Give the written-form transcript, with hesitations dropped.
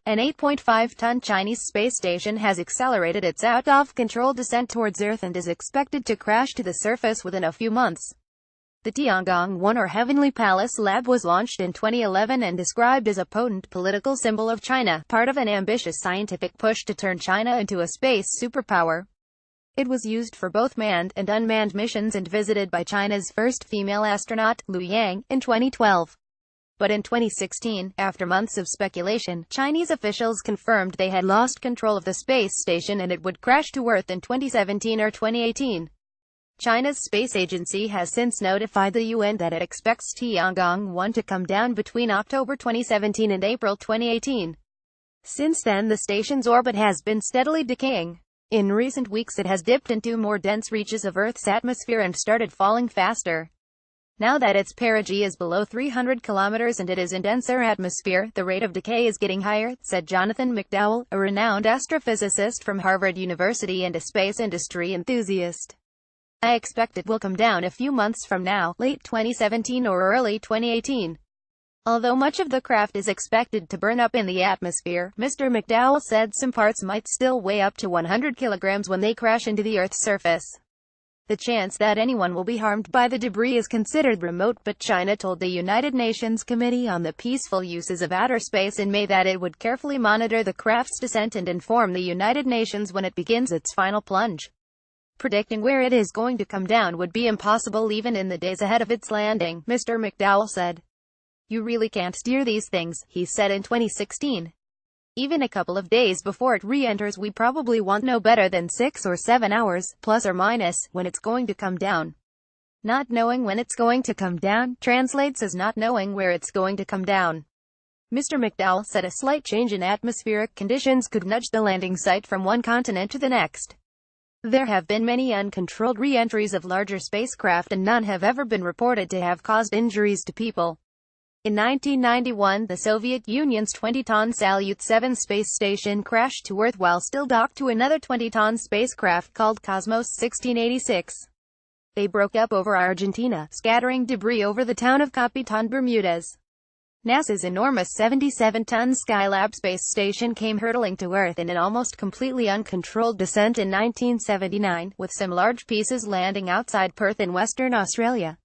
An 8.5-ton Chinese space station has accelerated its out-of-control descent towards Earth and is expected to crash to the surface within a few months. The Tiangong-1 or Heavenly Palace lab was launched in 2011 and described as a potent political symbol of China, part of an ambitious scientific push to turn China into a space superpower. It was used for both manned and unmanned missions and visited by China's first female astronaut, Liu Yang, in 2012. But in 2016, after months of speculation, Chinese officials confirmed they had lost control of the space station and it would crash to Earth in 2017 or 2018. China's space agency has since notified the UN that it expects Tiangong-1 to come down between October 2017 and April 2018. Since then, the station's orbit has been steadily decaying. In recent weeks it has dipped into more dense reaches of Earth's atmosphere and started falling faster. Now that its perigee is below 300 kilometers and it is in denser atmosphere, the rate of decay is getting higher, said Jonathan McDowell, a renowned astrophysicist from Harvard University and a space industry enthusiast. I expect it will come down a few months from now, late 2017 or early 2018. Although much of the craft is expected to burn up in the atmosphere, Mr. McDowell said some parts might still weigh up to 100 kilograms when they crash into the Earth's surface. The chance that anyone will be harmed by the debris is considered remote, but China told the United Nations Committee on the Peaceful Uses of Outer Space in May that it would carefully monitor the craft's descent and inform the United Nations when it begins its final plunge. Predicting where it is going to come down would be impossible even in the days ahead of its landing, Mr. McDowell said. You really can't steer these things, he said in 2016. Even a couple of days before it re-enters, we probably won't know better than 6 or 7 hours, plus or minus, when it's going to come down. Not knowing when it's going to come down translates as not knowing where it's going to come down. Mr. McDowell said a slight change in atmospheric conditions could nudge the landing site from one continent to the next. There have been many uncontrolled re-entries of larger spacecraft and none have ever been reported to have caused injuries to people. In 1991, the Soviet Union's 20-ton Salyut 7 space station crashed to Earth while still docked to another 20-ton spacecraft called Cosmos 1686. They broke up over Argentina, scattering debris over the town of Capitan Bermudez. NASA's enormous 77-ton Skylab space station came hurtling to Earth in an almost completely uncontrolled descent in 1979, with some large pieces landing outside Perth in Western Australia.